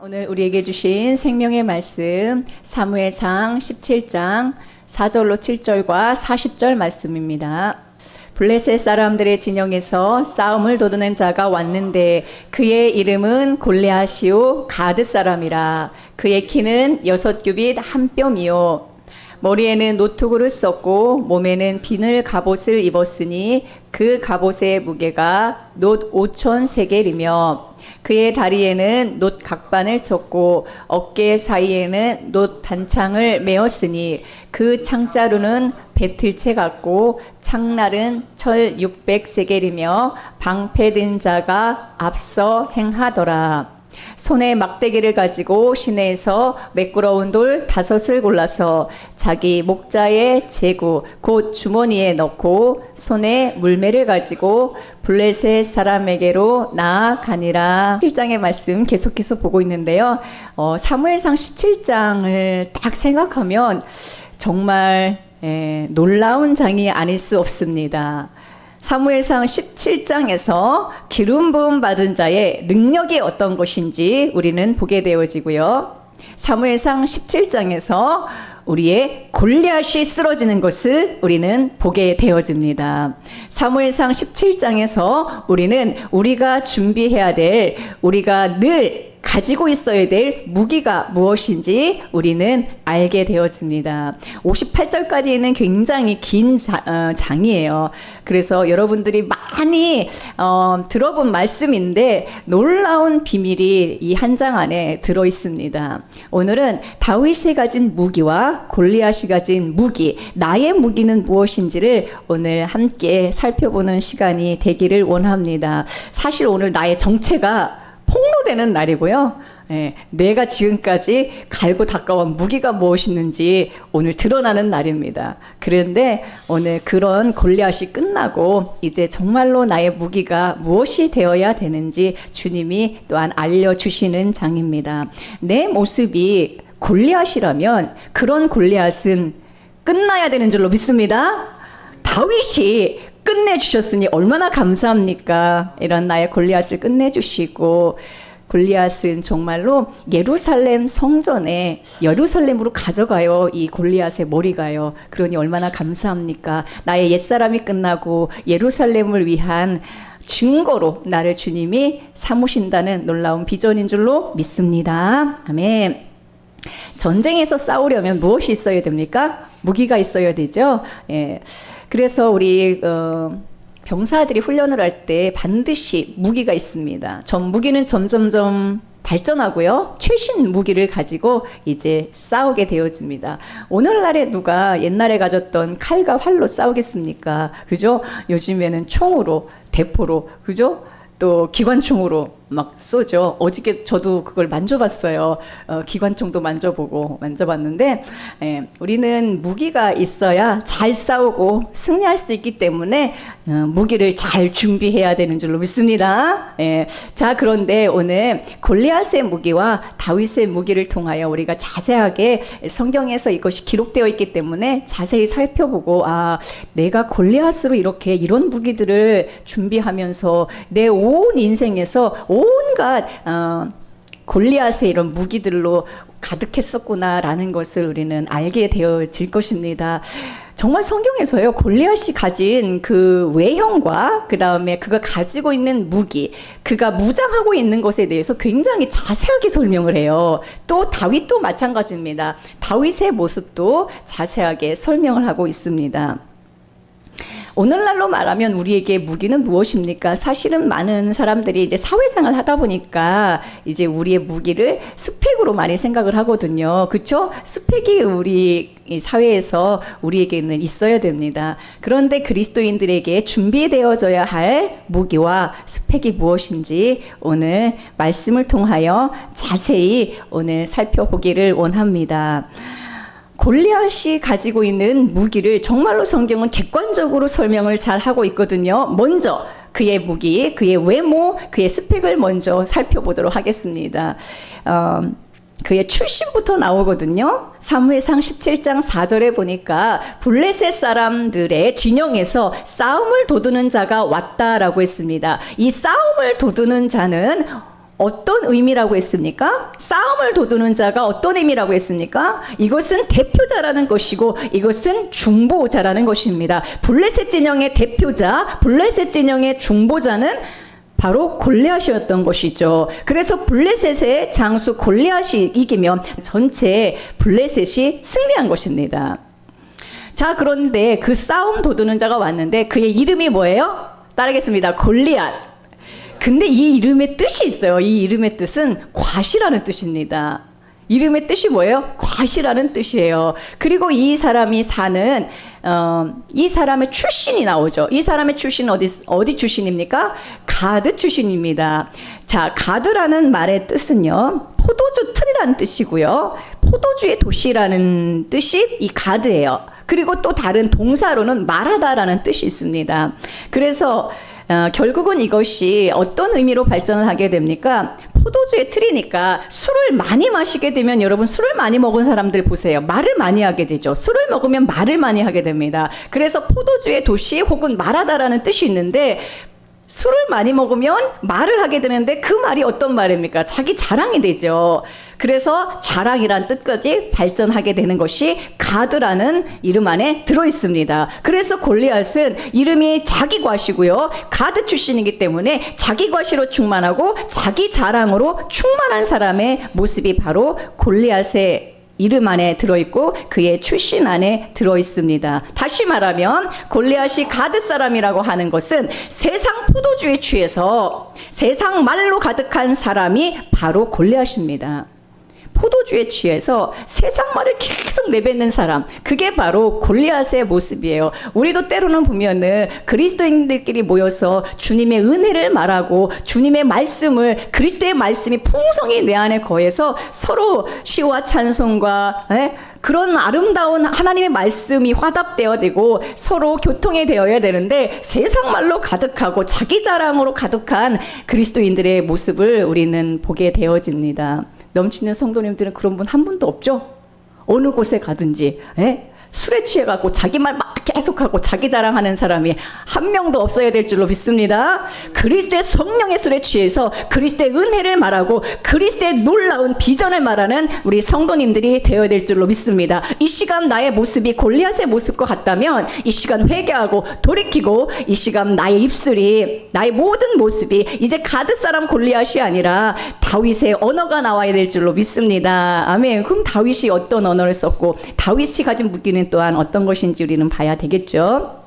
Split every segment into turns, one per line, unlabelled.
오늘 우리에게 주신 생명의 말씀 사무엘상 17장 4절로 7절과 40절 말씀입니다. 블레셋 사람들의 진영에서 싸움을 도두는 자가 왔는데 그의 이름은 골리앗이요 가드 사람이라. 그의 키는 6규빗 한 뼘이요 머리에는 노투구를 썼고 몸에는 비늘 갑옷을 입었으니 그 갑옷의 무게가 놋 5천 세겔이며 그의 다리에는 놋 각반을 쳤고 어깨 사이에는 놋 단창을 메었으니 그 창자루는 배틀채 같고 창날은 철 600세겔이며 방패 든 자가 앞서 행하더라. 손에 막대기를 가지고 시내에서 매끄러운 돌 5을 골라서 자기 목자의 제구 곧 주머니에 넣고 손에 물매를 가지고 블레셋 사람에게로 나아가니라. 17장의 말씀 계속해서 보고 있는데요. 사무엘상 17장을 딱 생각하면 정말 놀라운 장이 아닐 수 없습니다. 사무엘상 17장에서 기름 부음 받은 자의 능력이 어떤 것인지 우리는 보게 되어지고요. 사무엘상 17장에서 우리의 골리앗이 쓰러지는 것을 우리는 보게 되어집니다. 사무엘상 17장에서 우리는 우리가 준비해야 될, 우리가 늘 가지고 있어야 될 무기가 무엇인지 우리는 알게 되어집니다. 58절까지 있는 굉장히 긴 장이에요. 그래서 여러분들이 많이 들어본 말씀인데 놀라운 비밀이 이 한 장 안에 들어 있습니다. 오늘은 다윗이 가진 무기와 골리앗이 가진 무기, 나의 무기는 무엇인지를 오늘 함께 살펴보는 시간이 되기를 원합니다. 사실 오늘 나의 정체가 폭로되는 날이고요. 내가 지금까지 갈고 닦아온 무기가 무엇이었는지 오늘 드러나는 날입니다. 그런데 오늘 그런 골리앗이 끝나고 이제 정말로 나의 무기가 무엇이 되어야 되는지 주님이 또한 알려주시는 장입니다. 내 모습이 골리앗이라면 그런 골리앗은 끝나야 되는 줄로 믿습니다. 다윗이 끝내주셨으니 얼마나 감사합니까? 이런 나의 골리앗을 끝내주시고, 골리앗은 정말로 예루살렘 성전에 예루살렘으로 가져가요. 이 골리앗의 머리가요. 그러니 얼마나 감사합니까? 나의 옛사람이 끝나고 예루살렘을 위한 증거로 나를 주님이 삼으신다는 놀라운 비전인 줄로 믿습니다. 아멘. 전쟁에서 싸우려면 무엇이 있어야 됩니까? 무기가 있어야 되죠. 그래서 우리 병사들이 훈련을 할 때 반드시 무기가 있습니다. 무기는 점점점 발전하고요. 최신 무기를 가지고 이제 싸우게 되어집니다. 오늘날에 누가 옛날에 가졌던 칼과 활로 싸우겠습니까? 그죠? 요즘에는 총으로, 대포로, 그죠? 또 기관총으로 막 쏘죠. 어저께 저도 그걸 만져봤어요. 기관총도 만져봤는데 우리는 무기가 있어야 잘 싸우고 승리할 수 있기 때문에 무기를 잘 준비해야 되는 줄로 믿습니다. 자, 그런데 오늘 골리앗의 무기와 다윗의 무기를 통하여 우리가 자세하게 성경에서 이것이 기록되어 있기 때문에 자세히 살펴보고, 내가 골리앗으로 이런 무기들을 준비하면서 내 온 인생에서 온갖 골리앗의 이런 무기들로 가득했었구나라는 것을 우리는 알게 되어질 것입니다. 정말 성경에서요, 골리앗이 가진 그 외형과 그 다음에 그가 가지고 있는 무기, 그가 무장하고 있는 것에 대해서 굉장히 자세하게 설명을 해요. 또 다윗도 마찬가지입니다. 다윗의 모습도 자세하게 설명을 하고 있습니다. 오늘날로 말하면 우리에게 무기는 무엇입니까? 사실은 많은 사람들이 이제 사회생활 하다 보니까 이제 우리의 무기를 스펙으로 많이 생각을 하거든요. 그렇죠? 스펙이 우리 사회에서 우리에게는 있어야 됩니다. 그런데 그리스도인들에게 준비되어져야 할 무기와 스펙이 무엇인지 오늘 말씀을 통하여 자세히 오늘 살펴보기를 원합니다. 골리앗이 가지고 있는 무기를 정말로 성경은 객관적으로 설명을 잘 하고 있거든요. 먼저 그의 무기, 그의 외모, 그의 스펙을 먼저 살펴보도록 하겠습니다. 그의 출신부터 나오거든요. 사무엘상 17장 4절에 보니까 블레셋 사람들의 진영에서 싸움을 도두는 자가 왔다라고 했습니다. 이 싸움을 도두는 자는 어떤 의미라고 했습니까? 싸움을 도두는 자가 어떤 의미라고 했습니까? 이것은 대표자라는 것이고 이것은 중보자라는 것입니다. 블레셋 진영의 대표자, 블레셋 진영의 중보자는 바로 골리앗이었던 것이죠. 그래서 블레셋의 장수 골리앗이 이기면 전체 블레셋이 승리한 것입니다. 자, 그런데 그 싸움 도두는 자가 왔는데 그의 이름이 뭐예요? 따르겠습니다. 골리앗. 근데 이 이름의 뜻이 있어요. 이 이름의 뜻은 과시라는 뜻입니다. 이름의 뜻이 뭐예요? 과시라는 뜻이에요. 그리고 이 사람이 사는 이 사람의 출신이 나오죠. 이 사람의 출신은 어디 출신입니까? 가드 출신입니다. 자, 가드라는 말의 뜻은요, 포도주 틀이라는 뜻이고요, 포도주의 도시라는 뜻이 이 가드예요. 그리고 또 다른 동사로는 말하다라는 뜻이 있습니다. 그래서 결국은 이것이 어떤 의미로 발전을 하게 됩니까? 포도주의 틀이니까 술을 많이 마시게 되면 여러분 술을 많이 먹은 사람들 보세요. 말을 많이 하게 되죠. 술을 먹으면 말을 많이 하게 됩니다. 그래서 포도주의 도시 혹은 말하다라는 뜻이 있는데 술을 많이 먹으면 말을 하게 되는데 그 말이 어떤 말입니까? 자기 자랑이 되죠. 그래서 자랑이란 뜻까지 발전하게 되는 것이 가드라는 이름 안에 들어 있습니다. 그래서 골리앗은 이름이 자기 과시고요, 가드 출신이기 때문에 자기 과시로 충만하고 자기 자랑으로 충만한 사람의 모습이 바로 골리앗의 이름 안에 들어있고 그의 출신 안에 들어있습니다. 다시 말하면 골리앗이 가드 사람이라고 하는 것은 세상 포도주에 취해서 세상 말로 가득한 사람이 바로 골리앗입니다. 포도주에 취해서 세상 말을 계속 내뱉는 사람, 그게 바로 골리앗의 모습이에요. 우리도 때로는 보면은 그리스도인들끼리 모여서 주님의 은혜를 말하고 주님의 말씀을, 그리스도의 말씀이 풍성히 내 안에 거해서 서로 시와 찬송과 그런 아름다운 하나님의 말씀이 화답되어야 되고 서로 교통이 되어야 되는데 세상 말로 가득하고 자기 자랑으로 가득한 그리스도인들의 모습을 우리는 보게 되어집니다. 넘치는 성도님들은 그런 분 한 분도 없죠? 어느 곳에 가든지 술에 취해갖고 자기 말 막 계속하고 자기 자랑하는 사람이 한 명도 없어야 될 줄로 믿습니다. 그리스도의 성령의 술에 취해서 그리스도의 은혜를 말하고 그리스도의 놀라운 비전을 말하는 우리 성도님들이 되어야 될 줄로 믿습니다. 이 시간 나의 모습이 골리앗의 모습과 같다면 이 시간 회개하고 돌이키고 이 시간 나의 입술이, 나의 모든 모습이 이제 가드 사람 골리앗이 아니라 다윗의 언어가 나와야 될 줄로 믿습니다. 아멘. 그럼 다윗이 어떤 언어를 썼고 다윗이 가진 무기는 또한 어떤 것인지 우리는 봐야 되겠죠.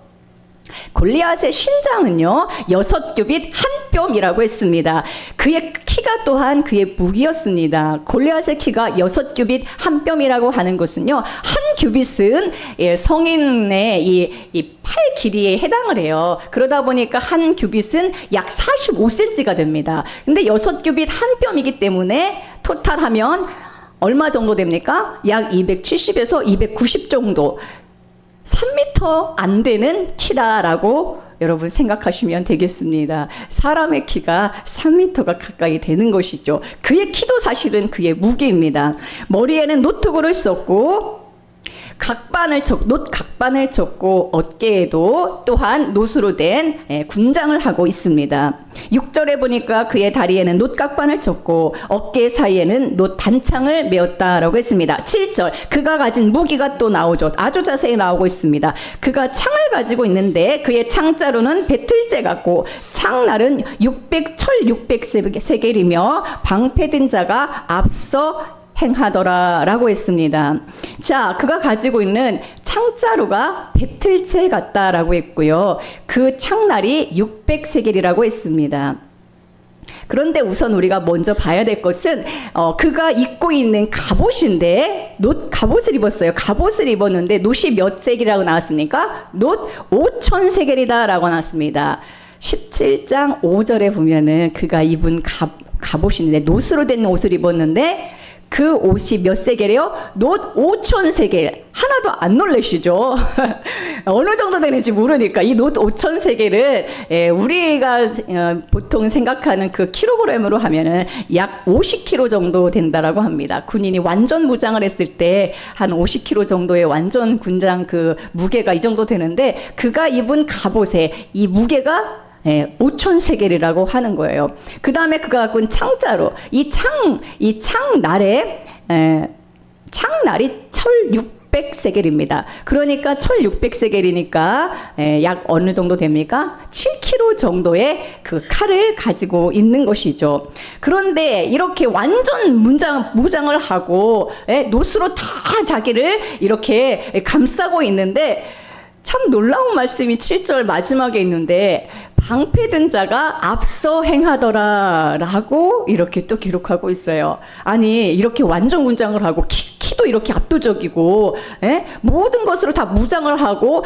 골리앗의 신장은요 6규빗 한 뼘이라고 했습니다. 그의 키가 또한 그의 무기였습니다. 골리앗의 키가 6규빗 한 뼘이라고 하는 것은요, 한 규빗은 성인의 이 팔 길이에 해당을 해요. 그러다 보니까 한 규빗은 약 45cm가 됩니다. 근데 6규빗 한 뼘이기 때문에 토탈하면 얼마 정도 됩니까? 약 270에서 290 정도, 3m 안 되는 키다라고 여러분 생각하시면 되겠습니다. 사람의 키가 3m가 가까이 되는 것이죠. 그의 키도 사실은 그의 무게입니다. 머리에는 노트구를 썼고 노 각반을 쳤고 어깨에도 또한 노수로 된 군장을 하고 있습니다. 6절에 보니까 그의 다리에는 노 각반을 쳤고 어깨 사이에는 노 단창을 메었다라고 했습니다. 7절 그가 가진 무기가 또 나오죠. 아주 자세히 나오고 있습니다. 그가 창을 가지고 있는데 그의 창자루는 배틀재 같고 창날은 철 600세겔이며 방패든 자가 앞서 행하더라 라고 했습니다. 자, 그가 가지고 있는 창자루가 배틀재 같다라고 했고요. 그 창날이 600세겔이라고 했습니다. 그런데 우선 우리가 먼저 봐야 될 것은 그가 입고 있는 갑옷인데 갑옷을 입었어요. 갑옷을 입었는데 놋이 몇 세겔이라고 나왔습니까? 놋 5,000세겔이다 라고 나왔습니다. 17장 5절에 보면은 그가 입은 갑옷인데 놋으로 된 옷을 입었는데 그 옷이 몇 세겔이요? 놋 5,000세겔. 하나도 안 놀라시죠? 어느 정도 되는지 모르니까 이 놋 5,000세겔을 우리가 보통 생각하는 그 킬로그램으로 하면은 약 50kg 정도 된다라고 합니다. 군인이 완전 무장을 했을 때 한 50kg 정도의 완전 군장 그 무게가 이 정도 되는데 그가 입은 갑옷에 이 무게가 5천 세겔이라고 하는 거예요. 그 다음에 그가 갖고 있는 창자로 이 창날에 창날이 1,600세겔입니다. 그러니까 1,600세겔이니까 약 어느 정도 됩니까? 7kg 정도의 그 칼을 가지고 있는 것이죠. 그런데 이렇게 완전 무장을 하고 노수로 다 자기를 이렇게 감싸고 있는데 참 놀라운 말씀이 7절 마지막에 있는데 방패든 자가 앞서 행하더라 라고 이렇게 또 기록하고 있어요. 아니 이렇게 완전 무장을 하고 키도 이렇게 압도적이고 모든 것으로 다 무장을 하고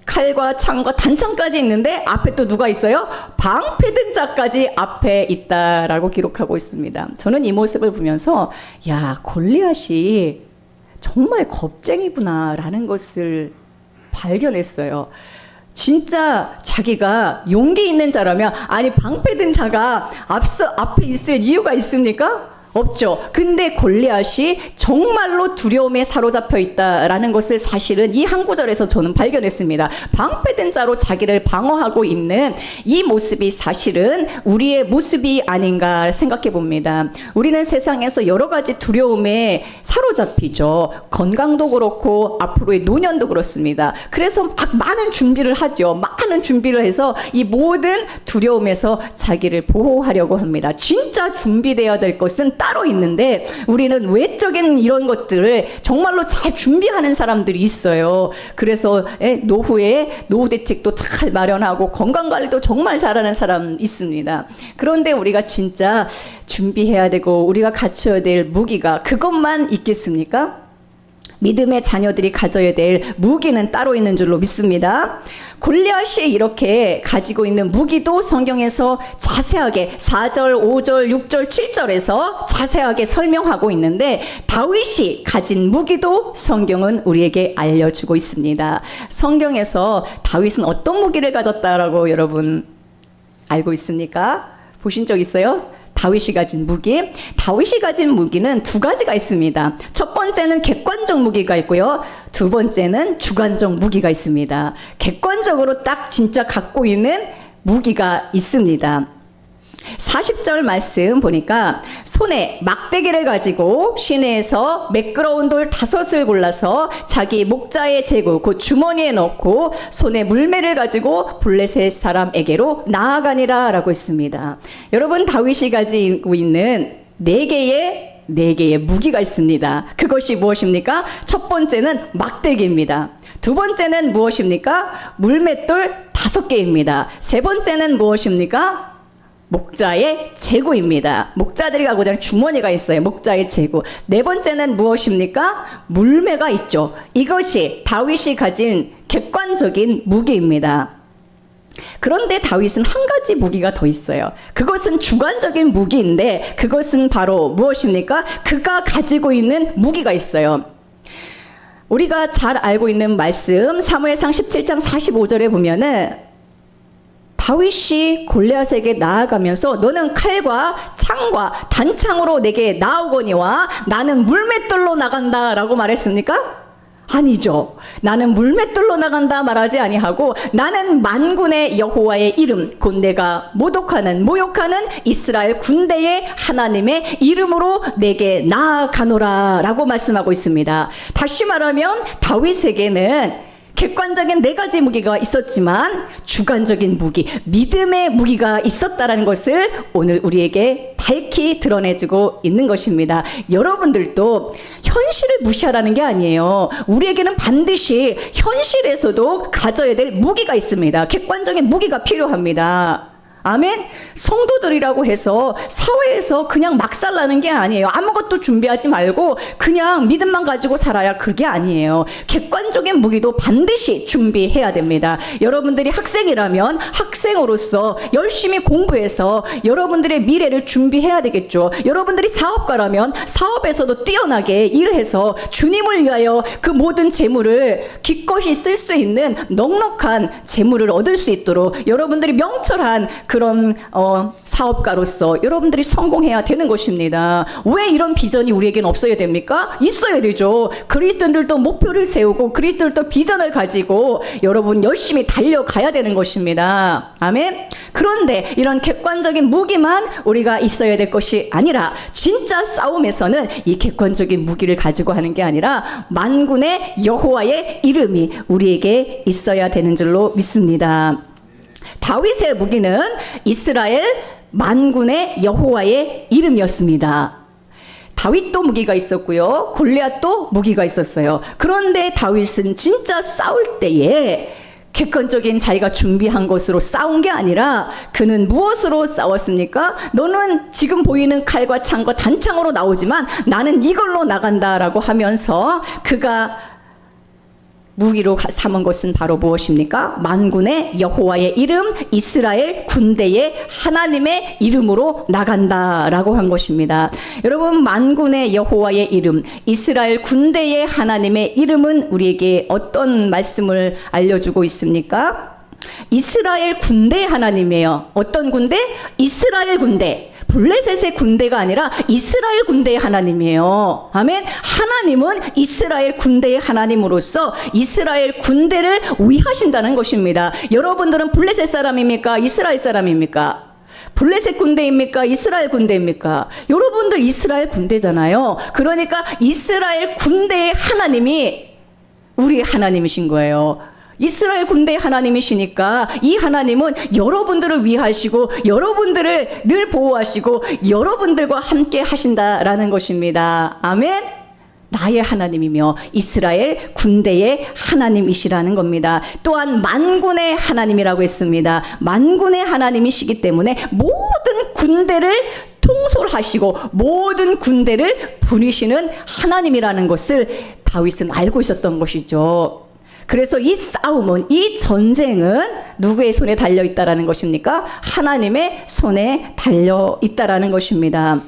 칼과 창과 단창까지 있는데 앞에 또 누가 있어요? 방패든 자까지 앞에 있다라고 기록하고 있습니다. 저는 이 모습을 보면서 야 골리앗이 정말 겁쟁이구나 라는 것을 발견했어요. 진짜 자기가 용기 있는 자라면 아니 방패든 자가 앞에 있을 이유가 있습니까? 없죠. 근데 골리앗이 정말로 두려움에 사로잡혀 있다라는 것을 사실은 이 한 구절에서 저는 발견했습니다. 방패된 자로 자기를 방어하고 있는 이 모습이 사실은 우리의 모습이 아닌가 생각해 봅니다. 우리는 세상에서 여러 가지 두려움에 사로잡히죠. 건강도 그렇고 앞으로의 노년도 그렇습니다. 그래서 막 많은 준비를 하죠. 많은 준비를 해서 이 모든 두려움에서 자기를 보호하려고 합니다. 진짜 준비되어야 될 것은 따로 있는데 우리는 외적인 이런 것들을 정말로 잘 준비하는 사람들이 있어요. 그래서 노후에 노후 대책도 잘 마련하고 건강관리도 정말 잘하는 사람 있습니다. 그런데 우리가 진짜 준비해야 되고 우리가 갖춰야 될 무기가 그것만 있겠습니까? 믿음의 자녀들이 가져야 될 무기는 따로 있는 줄로 믿습니다. 골리앗이 이렇게 가지고 있는 무기도 성경에서 자세하게 4절, 5절, 6절, 7절에서 자세하게 설명하고 있는데 다윗이 가진 무기도 성경은 우리에게 알려주고 있습니다. 성경에서 다윗은 어떤 무기를 가졌다라고 여러분 알고 있습니까? 보신 적 있어요? 다윗이 가진 무기는 두 가지가 있습니다. 첫 번째는 객관적 무기가 있고요. 두 번째는 주관적 무기가 있습니다. 객관적으로 딱 진짜 갖고 있는 무기가 있습니다. 40절 말씀 보니까 손에 막대기를 가지고 시내에서 매끄러운 돌 5을 골라서 자기 목자의 제구 곧 주머니에 넣고 손에 물매를 가지고 블레셋 사람에게로 나아가니라 라고 있습니다. 여러분 다윗이 가지고 있는 네 개의 무기가 있습니다. 그것이 무엇입니까? 첫 번째는 막대기입니다. 두 번째는 무엇입니까? 물맷돌 5개입니다. 세 번째는 무엇입니까? 목자의 제구입니다. 목자들이 갖고 있는 주머니가 있어요. 목자의 제구. 네 번째는 무엇입니까? 물매가 있죠. 이것이 다윗이 가진 객관적인 무기입니다. 그런데 다윗은 한 가지 무기가 더 있어요. 그것은 주관적인 무기인데 그것은 바로 무엇입니까? 그가 가지고 있는 무기가 있어요. 우리가 잘 알고 있는 말씀 사무엘상 17장 45절에 보면은 다윗이 골리앗에게 나아가면서 너는 칼과 창과 단창으로 내게 나오거니와 나는 물맷돌로 나간다 라고 말했습니까? 아니죠. 나는 물맷돌로 나간다 말하지 아니하고 나는 만군의 여호와의 이름 곧 내가 모욕하는 이스라엘 군대의 하나님의 이름으로 내게 나아가노라 라고 말씀하고 있습니다. 다시 말하면 다윗에게는 객관적인 네 가지 무기가 있었지만 주관적인 무기, 믿음의 무기가 있었다라는 것을 오늘 우리에게 밝히 드러내주고 있는 것입니다. 여러분들도 현실을 무시하라는 게 아니에요. 우리에게는 반드시 현실에서도 가져야 될 무기가 있습니다. 객관적인 무기가 필요합니다. 아멘. 성도들이라고 해서 사회에서 그냥 막 살라는 게 아니에요. 아무것도 준비하지 말고 그냥 믿음만 가지고 살아야 그게 아니에요. 객관적인 무기도 반드시 준비해야 됩니다. 여러분들이 학생이라면 학생으로서 열심히 공부해서 여러분들의 미래를 준비해야 되겠죠. 여러분들이 사업가라면 사업에서도 뛰어나게 일해서 주님을 위하여 그 모든 재물을 기꺼이 쓸 수 있는 넉넉한 재물을 얻을 수 있도록 여러분들이 명철한 그런 사업가로서 여러분들이 성공해야 되는 것입니다. 왜 이런 비전이 우리에게는 없어야 됩니까? 있어야 되죠. 그리스도인들도 목표를 세우고 그리스도인들도 비전을 가지고 여러분 열심히 달려가야 되는 것입니다. 아멘. 그런데 이런 객관적인 무기만 우리가 있어야 될 것이 아니라 진짜 싸움에서는 이 객관적인 무기를 가지고 하는 게 아니라 만군의 여호와의 이름이 우리에게 있어야 되는 줄로 믿습니다. 다윗의 무기는 이스라엘 만군의 여호와의 이름이었습니다. 다윗도 무기가 있었고요. 골리앗도 무기가 있었어요. 그런데 다윗은 진짜 싸울 때에 객관적인 자기가 준비한 것으로 싸운 게 아니라 그는 무엇으로 싸웠습니까? 너는 지금 보이는 칼과 창과 단창으로 나오지만 나는 이걸로 나간다라고 하면서 그가 무기로 삼은 것은 바로 무엇입니까? 만군의 여호와의 이름, 이스라엘 군대의 하나님의 이름으로 나간다라고 한 것입니다. 여러분, 만군의 여호와의 이름, 이스라엘 군대의 하나님의 이름은 우리에게 어떤 말씀을 알려주고 있습니까? 이스라엘 군대의 하나님이에요. 어떤 군대? 이스라엘 군대. 블레셋의 군대가 아니라 이스라엘 군대의 하나님이에요. 아멘. 하나님은 이스라엘 군대의 하나님으로서 이스라엘 군대를 위하신다는 것입니다. 여러분들은 블레셋 사람입니까? 이스라엘 사람입니까? 블레셋 군대입니까? 이스라엘 군대입니까? 여러분들 이스라엘 군대잖아요. 그러니까 이스라엘 군대의 하나님이 우리 하나님이신 거예요. 이스라엘 군대의 하나님이시니까 이 하나님은 여러분들을 위하시고 여러분들을 늘 보호하시고 여러분들과 함께 하신다라는 것입니다. 아멘. 나의 하나님이며 이스라엘 군대의 하나님이시라는 겁니다. 또한 만군의 하나님이라고 했습니다. 만군의 하나님이시기 때문에 모든 군대를 통솔하시고 모든 군대를 부리시는 하나님이라는 것을 다윗은 알고 있었던 것이죠. 그래서 이 싸움은, 이 전쟁은 누구의 손에 달려 있다라는 것입니까? 하나님의 손에 달려 있다라는 것입니다.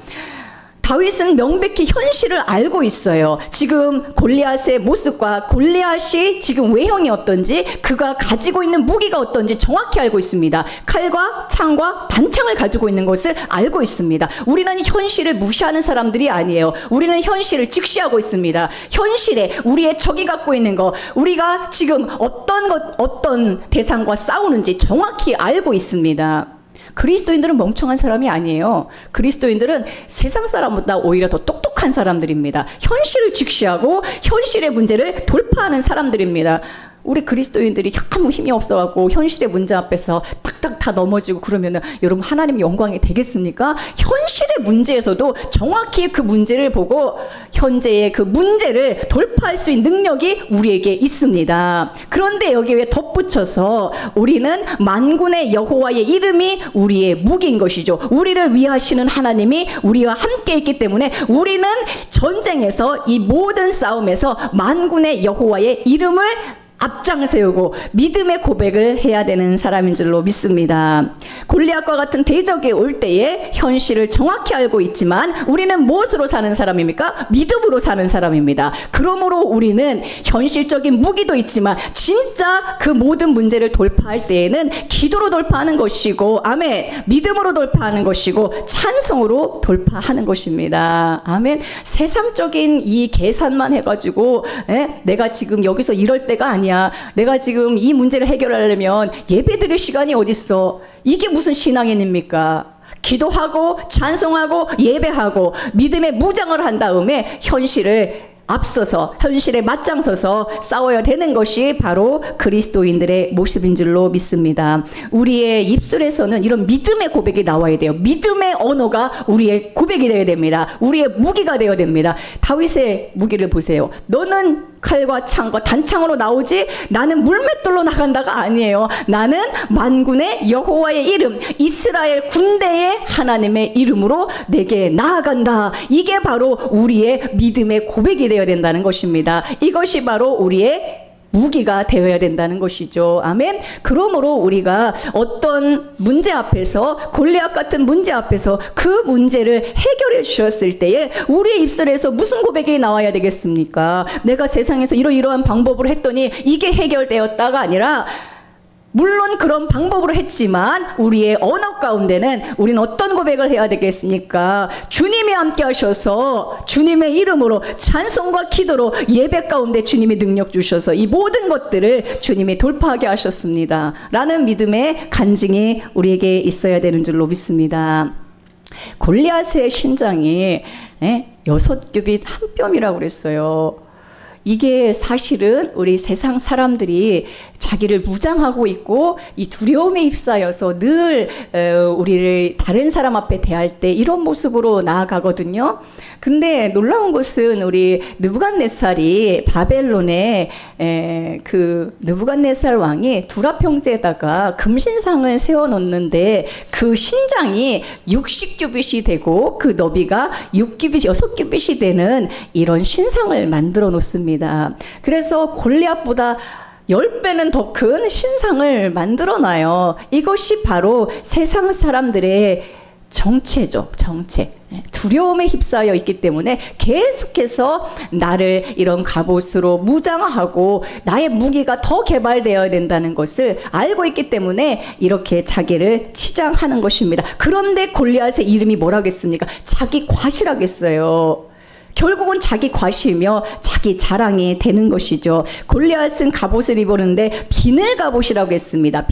다윗은 명백히 현실을 알고 있어요. 지금 골리앗의 모습과 골리앗이 지금 외형이 어떤지, 그가 가지고 있는 무기가 어떤지 정확히 알고 있습니다. 칼과 창과 단창을 가지고 있는 것을 알고 있습니다. 우리는 현실을 무시하는 사람들이 아니에요. 우리는 현실을 직시하고 있습니다. 현실에 우리의 적이 갖고 있는 것, 우리가 지금 어떤 대상과 싸우는지 정확히 알고 있습니다. 그리스도인들은 멍청한 사람이 아니에요. 그리스도인들은 세상 사람보다 오히려 더 똑똑한 사람들입니다. 현실을 직시하고 현실의 문제를 돌파하는 사람들입니다. 우리 그리스도인들이 아무 힘이 없어갖고 현실의 문제 앞에서 딱딱 다 넘어지고 그러면은 여러분 하나님 영광이 되겠습니까? 현실의 문제에서도 정확히 그 문제를 보고 현재의 그 문제를 돌파할 수 있는 능력이 우리에게 있습니다. 그런데 여기에 덧붙여서 우리는 만군의 여호와의 이름이 우리의 무기인 것이죠. 우리를 위하시는 하나님이 우리와 함께 있기 때문에 우리는 전쟁에서 이 모든 싸움에서 만군의 여호와의 이름을 앞장을 세우고 믿음의 고백을 해야 되는 사람인 줄로 믿습니다. 골리앗과 같은 대적이 올 때에 현실을 정확히 알고 있지만 우리는 무엇으로 사는 사람입니까? 믿음으로 사는 사람입니다. 그러므로 우리는 현실적인 무기도 있지만 진짜 그 모든 문제를 돌파할 때에는 기도로 돌파하는 것이고, 아멘, 믿음으로 돌파하는 것이고 찬송으로 돌파하는 것입니다. 아멘. 세상적인 이 계산만 해가지고 내가 지금 여기서 이럴 때가 아니야, 내가 지금 이 문제를 해결하려면 예배 드릴 시간이 어딨어, 이게 무슨 신앙인입니까? 기도하고 찬송하고 예배하고 믿음의 무장을 한 다음에 현실을 앞서서 현실에 맞장서서 싸워야 되는 것이 바로 그리스도인들의 모습인 줄로 믿습니다. 우리의 입술에서는 이런 믿음의 고백이 나와야 돼요. 믿음의 언어가 우리의 고백이 되어야 됩니다. 우리의 무기가 되어야 됩니다. 다윗의 무기를 보세요. 너는 칼과 창과 단창으로 나오지 나는 물맷돌로 나간다가 아니에요. 나는 만군의 여호와의 이름, 이스라엘 군대의 하나님의 이름으로 내게 나아간다. 이게 바로 우리의 믿음의 고백이 되어야 된다는 것입니다. 이것이 바로 우리의 무기가 되어야 된다는 것이죠. 아멘. 그러므로 우리가 어떤 문제 앞에서, 골리앗 같은 문제 앞에서 그 문제를 해결해 주셨을 때에 우리의 입술에서 무슨 고백이 나와야 되겠습니까? 내가 세상에서 이러이러한 방법으로 했더니 이게 해결되었다가 아니라 물론 그런 방법으로 했지만 우리의 언어 가운데는 우리는 어떤 고백을 해야 되겠습니까? 주님이 함께 하셔서 주님의 이름으로 찬송과 기도로 예배 가운데 주님이 능력 주셔서 이 모든 것들을 주님이 돌파하게 하셨습니다. 라는 믿음의 간증이 우리에게 있어야 되는 줄로 믿습니다. 골리앗의 신장이 6규빗 한 뼘이라고 그랬어요. 이게 사실은 우리 세상 사람들이 자기를 무장하고 있고 이 두려움에 휩싸여서 늘 우리를 다른 사람 앞에 대할 때 이런 모습으로 나아가거든요. 근데 놀라운 것은 우리 느부갓네살이 바벨론에 그 느부갓네살 왕이 두랍 형제에다가 금신상을 세워놓는데 그 신장이 60규빗이 되고 그 너비가 6규빗, 6규빗이 되는 이런 신상을 만들어 놓습니다. 그래서 골리앗보다 10배는 더 큰 신상을 만들어 놔요. 이것이 바로 세상 사람들의 정체죠. 정체. 두려움에 휩싸여 있기 때문에 계속해서 나를 이런 갑옷으로 무장하고 나의 무기가 더 개발되어야 된다는 것을 알고 있기 때문에 이렇게 자기를 치장하는 것입니다. 그런데 골리앗의 이름이 뭐라겠습니까? 자기 과시라겠어요. 결국은 자기 과시이며 자기 자랑이 되는 것이죠. 골리앗은 갑옷을 입었는데 비늘 갑옷이라고 했습니다.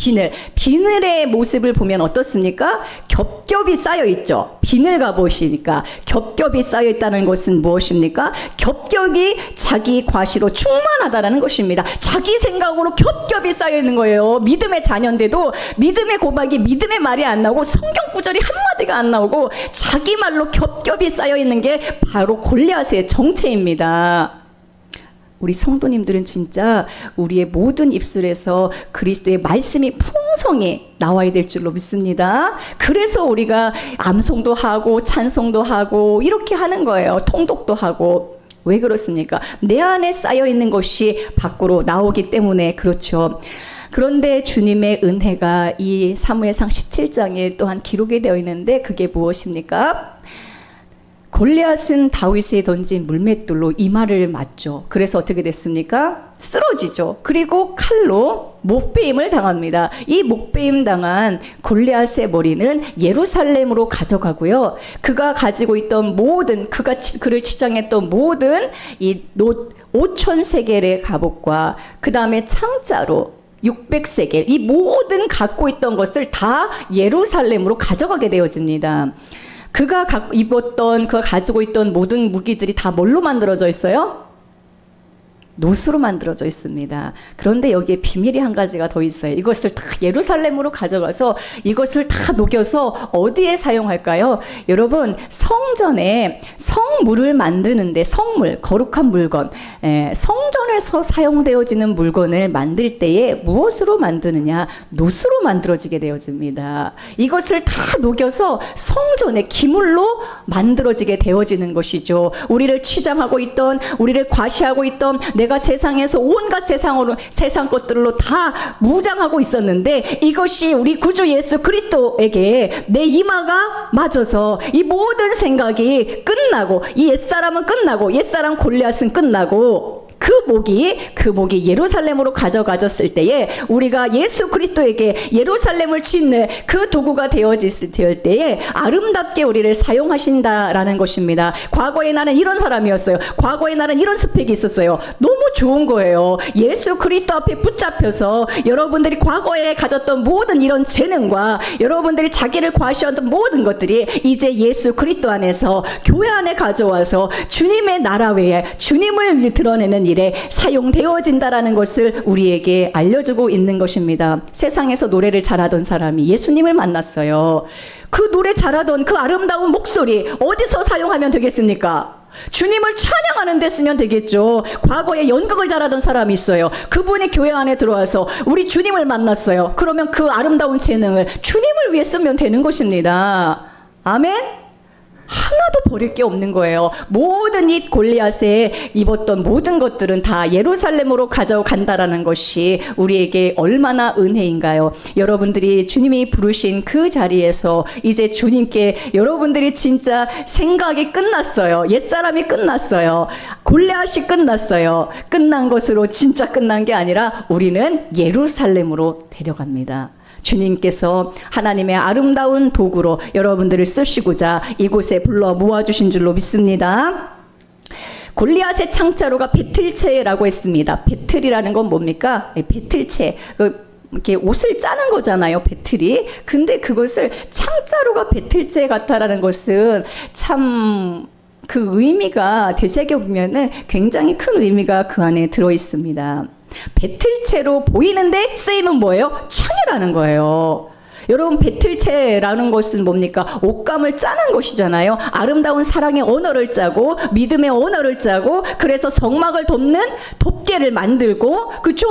비늘의 모습을 보면 어떻습니까? 겹겹이 쌓여 있죠. 비늘 갑옷이니까 겹겹이 쌓여 있다는 것은 무엇입니까? 겹겹이 자기 과시로 충만하다는 것입니다. 자기 생각으로 겹겹이 쌓여 있는 거예요. 믿음의 자녀인데도 믿음의 고백이 믿음의 말이 안 나오고 성경 구절이 한마디가 안 나오고 자기 말로 겹겹이 쌓여 있는 게 바로 골리앗의 정체입니다. 우리 성도님들은 진짜 우리의 모든 입술에서 그리스도의 말씀이 풍성히 나와야 될 줄로 믿습니다. 그래서 우리가 암송도 하고 찬송도 하고 이렇게 하는 거예요. 통독도 하고. 왜 그렇습니까? 내 안에 쌓여 있는 것이 밖으로 나오기 때문에 그렇죠. 그런데 주님의 은혜가 이 사무엘상 17장에 또한 기록이 되어 있는데 그게 무엇입니까? 골리앗은 다윗이 던진 물맷돌로 이마를 맞죠. 그래서 어떻게 됐습니까? 쓰러지죠. 그리고 칼로 목베임을 당합니다. 이 목베임 당한 골리앗의 머리는 예루살렘으로 가져가고요. 그가 가지고 있던 모든 그를 치장했던 모든 이 5,000세겔의 갑옷과 그 다음에 창자로 600세겔 이 모든 갖고 있던 것을 다 예루살렘으로 가져가게 되어집니다. 그가 입었던, 그가 가지고 있던 모든 무기들이 다 뭘로 만들어져 있어요? 노스로 만들어져 있습니다. 그런데 여기에 비밀이 한 가지가 더 있어요. 이것을 다 예루살렘으로 가져가서 이것을 다 녹여서 어디에 사용할까요? 여러분, 성전에 성물을 만드는데 성물, 거룩한 물건, 성전에서 사용되어지는 물건을 만들 때에 무엇으로 만드느냐? 노스로 만들어지게 되어집니다. 이것을 다 녹여서 성전의 기물로 만들어지게 되어지는 것이죠. 우리를 치장하고 있던, 우리를 과시하고 있던 내가 세상에서 온갖 세상 것들로 다 무장하고 있었는데 이것이 우리 구주 예수 그리스도에게 내 이마가 맞아서 이 모든 생각이 끝나고 이 옛사람은 끝나고 옛사람 골리앗은 끝나고 그 목이 예루살렘으로 가져가졌을 때에 우리가 예수 그리스도에게 예루살렘을 짓는 그 도구가 되어질 때에 아름답게 우리를 사용하신다라는 것입니다. 과거에 나는 이런 사람이었어요. 과거에 나는 이런 스펙이 있었어요. 너무 좋은 거예요. 예수 그리스도 앞에 붙잡혀서 여러분들이 과거에 가졌던 모든 이런 재능과 여러분들이 자기를 과시하던 모든 것들이 이제 예수 그리스도 안에서 교회 안에 가져와서 주님의 나라 외에 주님을 드러내는 일에 사용되어진다라는 것을 우리에게 알려주고 있는 것입니다. 세상에서 노래를 잘하던 사람이 예수님을 만났어요. 그 노래 잘하던 그 아름다운 목소리 어디서 사용하면 되겠습니까? 주님을 찬양하는 데 쓰면 되겠죠. 과거에 연극을 잘하던 사람이 있어요. 그분이 교회 안에 들어와서 우리 주님을 만났어요. 그러면 그 아름다운 재능을 주님을 위해 쓰면 되는 것입니다. 아멘? 하나도 버릴 게 없는 거예요. 모든 이 골리앗에 입었던 모든 것들은 다 예루살렘으로 가져간다라는 것이 우리에게 얼마나 은혜인가요? 여러분들이 주님이 부르신 그 자리에서 이제 주님께 여러분들이 진짜 생각이 끝났어요. 옛사람이 끝났어요. 골리앗이 끝났어요. 끝난 것으로 진짜 끝난 게 아니라 우리는 예루살렘으로 데려갑니다. 주님께서 하나님의 아름다운 도구로 여러분들을 쓰시고자 이곳에 불러 모아주신 줄로 믿습니다. 골리앗의 창자로가 배틀채라고 했습니다. 배틀이라는 건 뭡니까? 배틀채. 이렇게 옷을 짜는 거잖아요, 배틀이. 근데 그것을 창자로가 배틀채 같다라는 것은 참 그 의미가 되새겨보면은 굉장히 큰 의미가 그 안에 들어 있습니다. 배틀채로 보이는데 쓰임은 뭐예요? 창이라는 거예요. 여러분, 배틀채라는 것은 뭡니까? 옷감을 짜는 것이잖아요. 아름다운 사랑의 언어를 짜고 믿음의 언어를 짜고 그래서 성막을 덮는 덮개를 만들고, 그렇죠?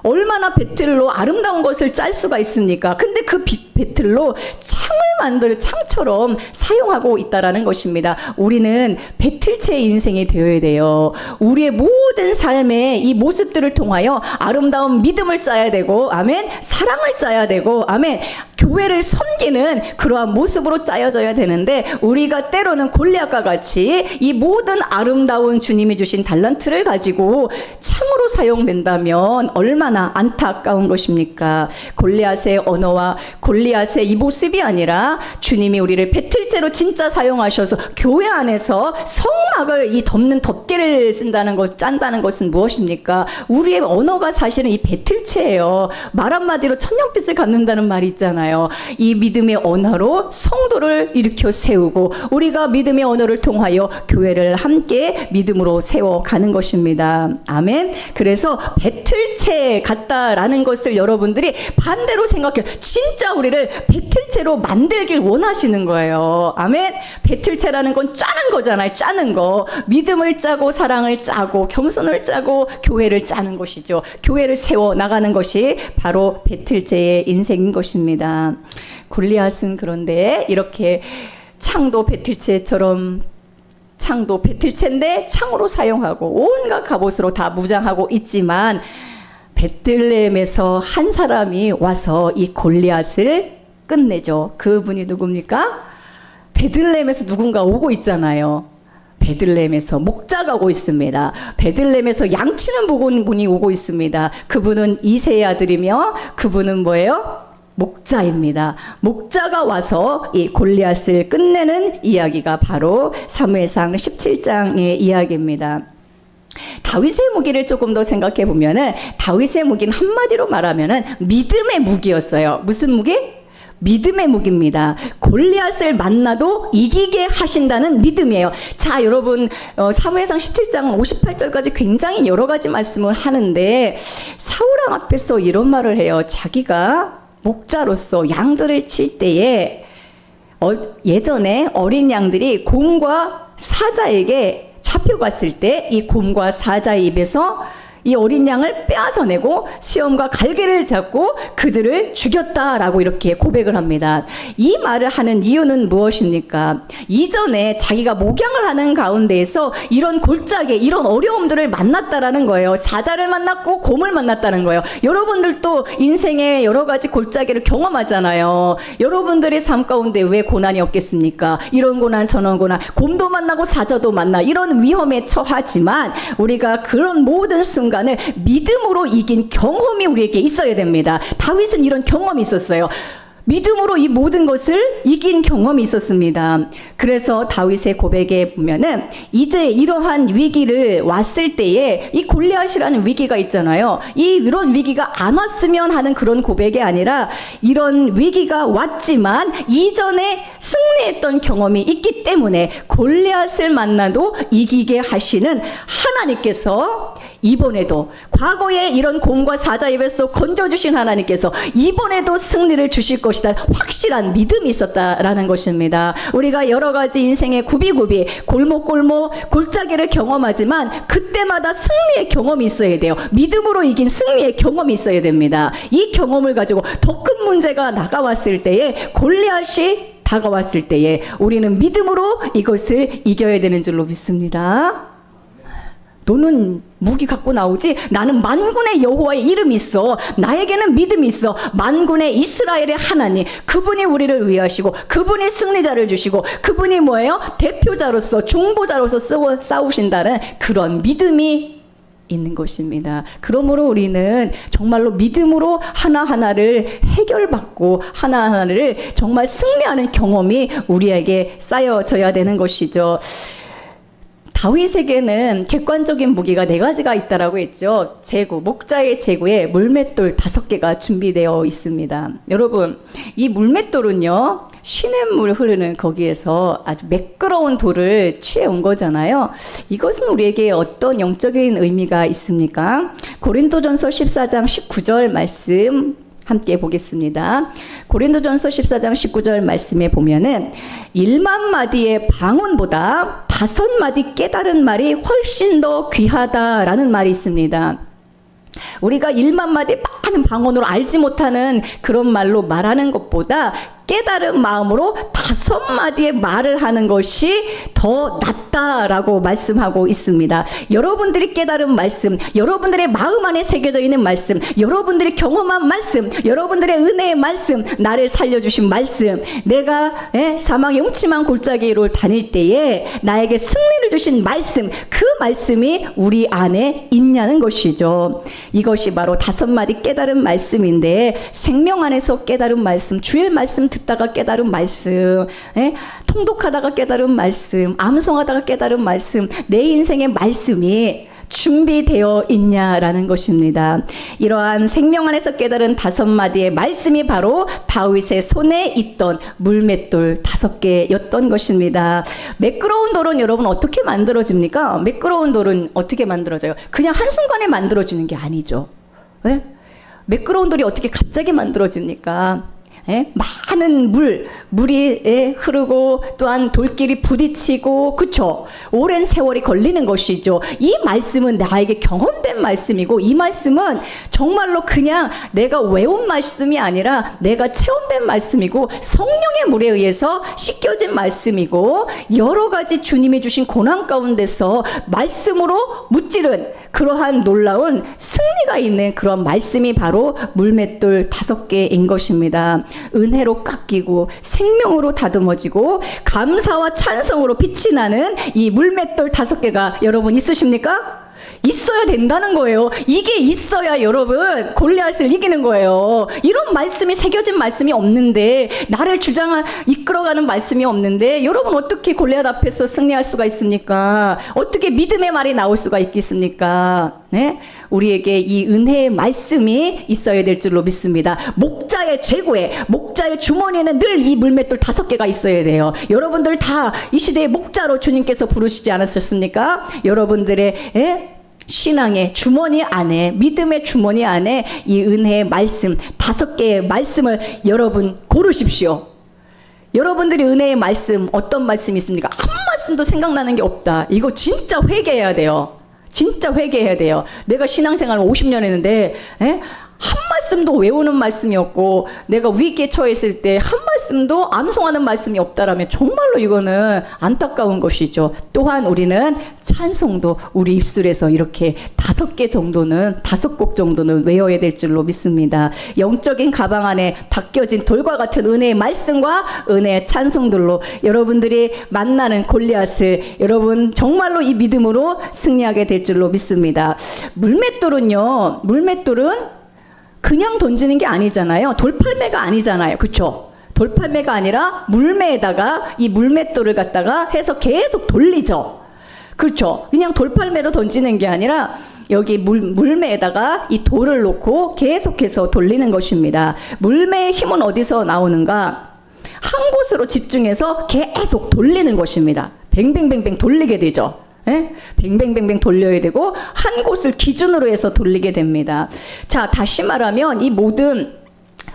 얼마나 배틀로 아름다운 것을 짤 수가 있습니까? 근데 그 배틀로 창을 만들 창처럼 사용하고 있다라는 것입니다. 우리는 배틀체의 인생이 되어야 돼요. 우리의 모든 삶의 이 모습들을 통하여 아름다운 믿음을 짜야 되고, 아멘, 사랑을 짜야 되고, 아멘, 교회를 섬기는 그러한 모습으로 짜여져야 되는데, 우리가 때로는 골리앗과 같이 이 모든 아름다운 주님이 주신 달란트를 가지고 창으로 사용된다면 얼마나 안타까운 것입니까? 골리앗의 언어와 골리앗의 이 모습이 아니라 주님이 우리를 배틀제로 진짜 사용하셔서 교회 안에서 성막을 이 덮는 덮개를 쓴다는 것, 짠다는 것은 무엇입니까? 우리의 언어가 사실은 이 배틀체예요. 말 한마디로 천냥빛을 갖는다는 말이 있잖아요. 이 믿음의 언어로 성도를 일으켜 세우고 우리가 믿음의 언어를 통하여 교회를 함께 믿음으로 세워가는 것입니다. 아멘. 그래서 배틀체 같다라는 것을 여러분들이 반대로 생각해요. 진짜 우리를 배틀체로 만들길 원하시는 거예요. 아멘. 배틀체라는 건 짜는 거잖아요. 짜는 거. 믿음을 짜고 사랑을 짜고 겸손을 짜고 교회를 짜는 것이죠. 교회를 세워 나가는 것이 바로 배틀체의 인생인 것입니다. 골리앗은 그런데 이렇게 창도 배틀체처럼, 창도 배틀체인데 창으로 사용하고 온갖 갑옷으로 다 무장하고 있지만, 베들레헴에서 한 사람이 와서 이 골리앗을 끝내죠. 그분이 누굽니까? 베들레헴에서 누군가 오고 있잖아요. 베들레헴에서 목자가 오고 있습니다. 베들레헴에서 양치는 분이 오고 있습니다. 그분은 이새의 아들이며 그분은 뭐예요? 목자입니다. 목자가 와서 이 골리앗을 끝내는 이야기가 바로 사무엘상 17장의 이야기입니다. 다윗의 무기를 조금 더 생각해 보면은, 다윗의 무기는 한마디로 말하면은 믿음의 무기였어요. 무슨 무기? 믿음의 무기입니다. 골리앗을 만나도 이기게 하신다는 믿음이에요. 자, 여러분, 사무엘상 17장 58절까지 굉장히 여러 가지 말씀을 하는데, 사울왕 앞에서 이런 말을 해요. 자기가 목자로서 양들을 칠 때에 예전에 어린 양들이 곰과 사자에게 잡혀갔을 때 이 곰과 사자의 입에서 이 어린 양을 빼앗아내고 수염과 갈개를 잡고 그들을 죽였다라고 이렇게 고백을 합니다. 이 말을 하는 이유는 무엇입니까? 이전에 자기가 목양을 하는 가운데에서 이런 골짜기, 이런 어려움들을 만났다라는 거예요. 사자를 만났고 곰을 만났다는 거예요. 여러분들도 인생에 여러 가지 골짜기를 경험하잖아요. 여러분들의 삶 가운데 왜 고난이 없겠습니까? 이런 고난 저런 고난, 곰도 만나고 사자도 만나, 이런 위험에 처하지만 우리가 그런 모든 순간을 믿음으로 이긴 경험이 우리에게 있어야 됩니다. 다윗은 이런 경험이 있었어요. 믿음으로 이 모든 것을 이긴 경험이 있었습니다. 그래서 다윗의 고백에 보면은 이제 이러한 위기를 왔을 때에 이 골리앗이라는 위기가 있잖아요. 이런 위기가 안 왔으면 하는 그런 고백이 아니라, 이런 위기가 왔지만 이전에 승리했던 경험이 있기 때문에 골리앗을 만나도 이기게 하시는 하나님께서 이번에도, 과거에 이런 곰과 사자 입에서 건져주신 하나님께서 이번에도 승리를 주실 것이다, 확실한 믿음이 있었다라는 것입니다. 우리가 여러 가지 인생의 굽이굽이 골목골목 골짜기를 경험하지만 그때마다 승리의 경험이 있어야 돼요. 믿음으로 이긴 승리의 경험이 있어야 됩니다. 이 경험을 가지고 더 큰 문제가 다가왔을 때에 골리앗이 다가왔을 때에 우리는 믿음으로 이것을 이겨야 되는 줄로 믿습니다. 너는 무기 갖고 나오지? 나는 만군의 여호와의 이름이 있어. 나에게는 믿음이 있어. 만군의 이스라엘의 하나님, 그분이 우리를 위하시고, 그분이 승리자를 주시고, 그분이 뭐예요? 대표자로서, 중보자로서 싸우신다는 그런 믿음이 있는 것입니다. 그러므로 우리는 정말로 믿음으로 하나하나를 해결받고 하나하나를 정말 승리하는 경험이 우리에게 쌓여져야 되는 것이죠. 다윗에게는 객관적인 무기가 4가지가 있다라고 했죠. 제구, 목자의 제구에 물맷돌 5개가 준비되어 있습니다. 여러분, 이 물맷돌은요, 시냇물 흐르는 거기에서 아주 매끄러운 돌을 취해온 거잖아요. 이것은 우리에게 어떤 영적인 의미가 있습니까? 고린도전서 14장 19절 말씀 함께 보겠습니다. 고린도전서 14장 19절 말씀에 보면은 1만 마디의 방언보다 5마디 깨달은 말이 훨씬 더 귀하다라는 말이 있습니다. 우리가 1만 마디 많은 방언으로 알지 못하는 그런 말로 말하는 것보다 깨달은 마음으로 5마디의 말을 하는 것이 더 낫다라고 말씀하고 있습니다. 여러분들이 깨달은 말씀, 여러분들의 마음 안에 새겨져 있는 말씀, 여러분들이 경험한 말씀, 여러분들의 은혜의 말씀, 나를 살려주신 말씀, 내가 사망의 음침한 골짜기로 다닐 때에 나에게 승리를 주신 말씀, 그 말씀이 우리 안에 있냐는 것이죠. 이것이 바로 5마디 깨달은 말씀인데, 생명 안에서 깨달은 말씀, 주일 말씀 듣다가 깨달은 말씀, 통독하다가 깨달은 말씀, 암송하다가 깨달은 말씀, 내 인생의 말씀이 준비되어 있냐라는 것입니다. 이러한 생명 안에서 깨달은 5마디의 말씀이 바로 다윗의 손에 있던 물맷돌 5개였던 것입니다. 매끄러운 돌은 여러분 어떻게 만들어집니까? 매끄러운 돌은 어떻게 만들어져요? 그냥 한순간에 만들어지는 게 아니죠. 네? 매끄러운 돌이 어떻게 갑자기 만들어집니까? 많은 물이 흐르고 또한 돌길이 부딪히고, 그쵸? 오랜 세월이 걸리는 것이죠. 이 말씀은 나에게 경험된 말씀이고, 이 말씀은 정말로 그냥 내가 외운 말씀이 아니라 내가 체험된 말씀이고, 성령의 물에 의해서 씻겨진 말씀이고, 여러 가지 주님이 주신 고난 가운데서 말씀으로 무찌른 그러한 놀라운 승리가 있는 그런 말씀이 바로 물맷돌 5개인 것입니다. 은혜로 깎이고 생명으로 다듬어지고 감사와 찬송으로 빛이 나는 이 물맷돌 5개가 여러분 있으십니까? 있어야 된다는 거예요. 이게 있어야 여러분 골리앗을 이기는 거예요. 이런 말씀이 새겨진 말씀이 없는데, 나를 이끌어가는 말씀이 없는데, 여러분 어떻게 골리앗 앞에서 승리할 수가 있습니까? 어떻게 믿음의 말이 나올 수가 있겠습니까? 네? 우리에게 이 은혜의 말씀이 있어야 될 줄로 믿습니다. 목자의 제구에, 목자의 주머니에는 늘 이 물맷돌 5개가 있어야 돼요. 여러분들 다 이 시대의 목자로 주님께서 부르시지 않으셨습니까? 여러분들의 신앙의 주머니 안에, 믿음의 주머니 안에 이 은혜의 말씀 5개의 말씀을 여러분 고르십시오. 여러분들이 은혜의 말씀 어떤 말씀이 있습니까? 한 말씀도 생각나는 게 없다. 이거 진짜 회개해야 돼요. 진짜 회개해야 돼요. 내가 신앙생활 50년 했는데 한 말씀도 외우는 말씀이 없고, 내가 위기에 처했을 때 한 말씀도 암송하는 말씀이 없다라면 정말로 이거는 안타까운 것이죠. 또한 우리는 찬송도 우리 입술에서 이렇게 5개 정도는, 5곡 정도는 외워야 될 줄로 믿습니다. 영적인 가방 안에 닦여진 돌과 같은 은혜의 말씀과 은혜의 찬송들로 여러분들이 만나는 골리앗을 여러분 정말로 이 믿음으로 승리하게 될 줄로 믿습니다. 물맷돌은 그냥 던지는 게 아니잖아요. 돌팔매가 아니잖아요. 그쵸? 돌팔매가 아니라 물매에다가 이 물맷돌을 갖다가 해서 계속 돌리죠. 그렇죠? 그냥 돌팔매로 던지는 게 아니라 여기 물매에다가 이 돌을 놓고 계속해서 돌리는 것입니다. 물매의 힘은 어디서 나오는가? 한 곳으로 집중해서 계속 돌리는 것입니다. 뱅뱅뱅뱅 돌리게 되죠. 뱅뱅뱅뱅 돌려야 되고, 한 곳을 기준으로 해서 돌리게 됩니다. 자, 다시 말하면 이 모든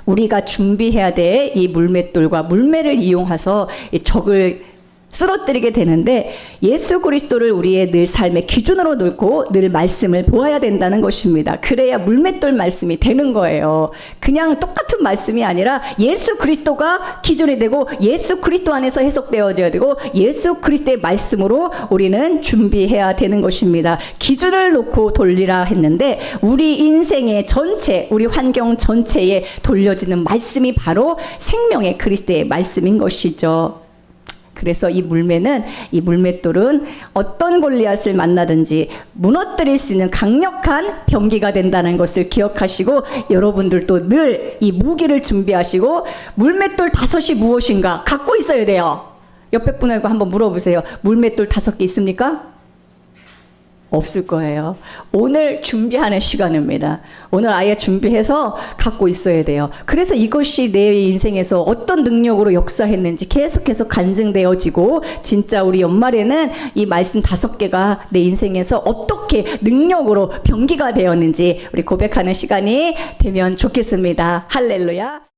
우리가 준비해야 될 이 물맷돌과 물매를 이용해서 이 적을 쓰러뜨리게 되는데 예수 그리스도를 우리의 늘 삶의 기준으로 놓고 늘 말씀을 보아야 된다는 것입니다. 그래야 물맷돌 말씀이 되는 거예요. 그냥 똑같은 말씀이 아니라 예수 그리스도가 기준이 되고 예수 그리스도 안에서 해석되어져야 되고 예수 그리스도의 말씀으로 우리는 준비해야 되는 것입니다. 기준을 놓고 돌리라 했는데 우리 인생의 전체, 우리 환경 전체에 돌려지는 말씀이 바로 생명의 그리스도의 말씀인 것이죠. 그래서 이 물맷돌은 어떤 골리앗을 만나든지 무너뜨릴 수 있는 강력한 병기가 된다는 것을 기억하시고 여러분들도 늘 이 무기를 준비하시고 물맷돌 5이 무엇인가 갖고 있어야 돼요. 옆에 분에게 한번 물어보세요. 물맷돌 5개 있습니까? 없을 거예요. 오늘 준비하는 시간입니다. 오늘 아예 준비해서 갖고 있어야 돼요. 그래서 이것이 내 인생에서 어떤 능력으로 역사했는지 계속해서 간증되어지고 진짜 우리 연말에는 이 말씀 5개가 내 인생에서 어떻게 능력으로 병기가 되었는지 우리 고백하는 시간이 되면 좋겠습니다. 할렐루야.